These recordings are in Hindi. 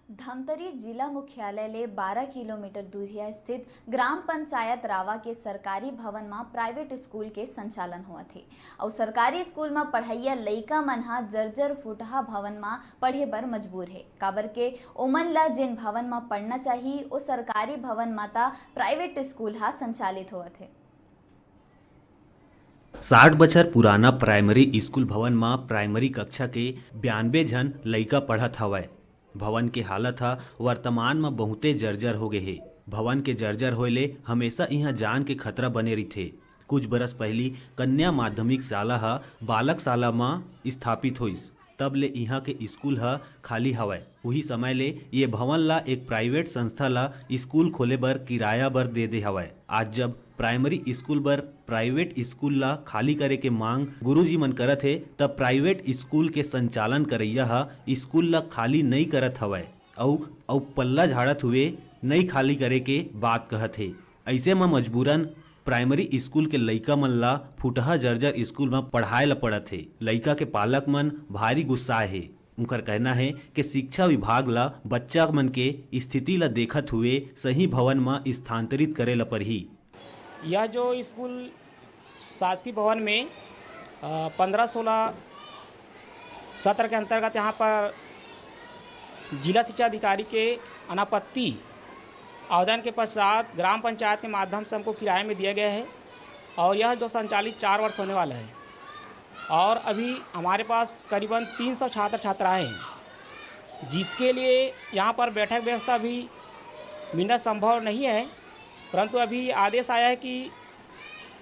धमतरी जिला मुख्यालय ले 12 किलोमीटर दूरिया स्थित ग्राम पंचायत रावा के सरकारी भवन में प्राइवेट स्कूल के संचालन हुआ थे और सरकारी स्कूल में पढ़ाइया लइका मन हा जर्जर फुटहा भवन में पढ़े बर मजबूर है। काबर के ओमन ला जिन भवन में पढ़ना चाहिए वो सरकारी भवन माता प्राइवेट स्कूल हा संचालित हुआ थे। 60 बछर पुराना प्राइमरी स्कूल भवन में प्राइमरी कक्षा के 92 जन लइका पढ़त हवय। भवन के हालत हा वर्तमान में बहुते जर्जर हो गए हे। भवन के जर्जर होए ले हमेशा यहाँ जान के खतरा बने रहिथे। कुछ बरस पहली कन्या माध्यमिक शाला हा बालक शाला में स्थापित होइस, तब ले यहाँ के स्कूल हा खाली हवय। उही समय ले ये भवन ला एक प्राइवेट संस्था ला स्कूल खोले बर किराया बर दे हवय। आज जब प्राइमरी स्कूल बर प्राइवेट स्कूल ला खाली करे के मांग गुरुजी मन करत हे, तब प्राइवेट स्कूल के संचालन करैया हा स्कूल ला खाली नहीं करत हवय अउ पल्ला झाड़त हुए नहीं खाली करे के बात कहत हे। ऐसे में मजबूरन प्राइमरी स्कूल के लइका मन ला फुटहा जर्जर स्कूल में पढ़ाए ला पड़त हे। लइका के पालक मन भारी गुस्साए हे। उनकर कहना है कि शिक्षा विभाग ला बच्चा मन के स्थिति ला देखत हुए सही भवन में स्थानांतरित करे ला पड़ही। यह जो स्कूल शासकीय भवन में 15-16 सत्र के अंतर्गत यहाँ पर जिला शिक्षा अधिकारी के अनापत्ति आवेदन के पश्चात ग्राम पंचायत के माध्यम से हमको किराए में दिया गया है और यह जो संचालित 4 वर्ष होने वाला है और अभी हमारे पास करीबन 300 छात्र छात्राएँ हैं, जिसके लिए यहाँ पर बैठक व्यवस्था भी मिलना संभव नहीं है। परंतु अभी आदेश आया है कि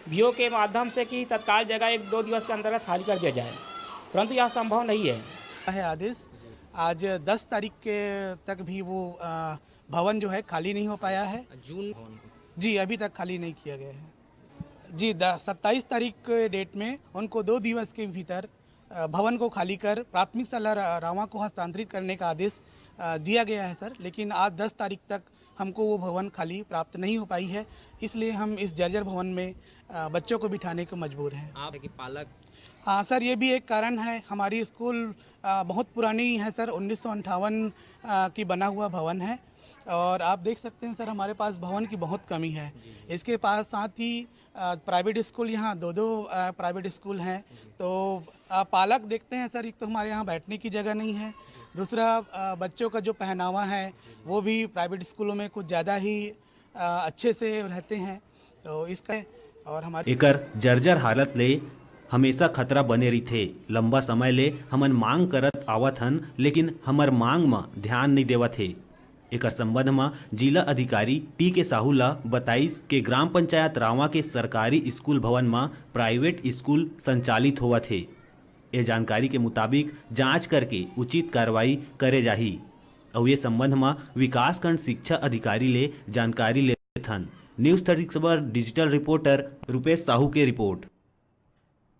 बीओ के माध्यम से कि तत्काल जगह 1-2 दिवस के अंतर्गत खाली कर दिया जाए, परंतु यह संभव नहीं है। आदेश आज 10 तारीख के तक भी वो भवन जो है खाली नहीं हो पाया है। जून जी अभी तक खाली नहीं किया गया है जी। 27 तारीख के डेट में उनको 2 दिवस के भीतर भवन को खाली कर प्राथमिक शाला रावा को हस्तांतरित करने का आदेश दिया गया है सर। लेकिन आज 10 तारीख तक हमको वो भवन खाली प्राप्त नहीं हो पाई है, इसलिए हम इस जर्जर भवन में बच्चों को बिठाने को मजबूर हैं। आप कि पालक हाँ सर, ये भी एक कारण है। हमारी स्कूल बहुत पुरानी है सर, 1958 की बना हुआ भवन है और आप देख सकते हैं सर हमारे पास भवन की बहुत कमी है। इसके पास साथ ही प्राइवेट स्कूल, यहाँ 2 प्राइवेट स्कूल हैं, तो पालक देखते हैं सर, एक तो हमारे यहाँ बैठने की जगह नहीं है, दूसरा बच्चों का जो पहनावा है वो भी प्राइवेट स्कूलों में कुछ ज़्यादा ही अच्छे से रहते हैं, तो इसका और हमारे एकर जर्जर हालत ले हमेशा खतरा बने रहिथे। लंबा समय ले हमन मांग करत आवत हन, लेकिन हमर मांग में ध्यान नहीं देवत हे। एकर संबंध में जिला अधिकारी टी.के. साहू ला बताइस के ग्राम पंचायत रावा के सरकारी स्कूल भवन में प्राइवेट स्कूल संचालित होवत हे। ये जानकारी के मुताबिक जांच करके उचित कार्रवाई करे जाही और ये संबंध में विकासखंड शिक्षा अधिकारी ले जानकारी लेथन। News 36 digital reporter Rupesh Sahu के रिपोर्ट।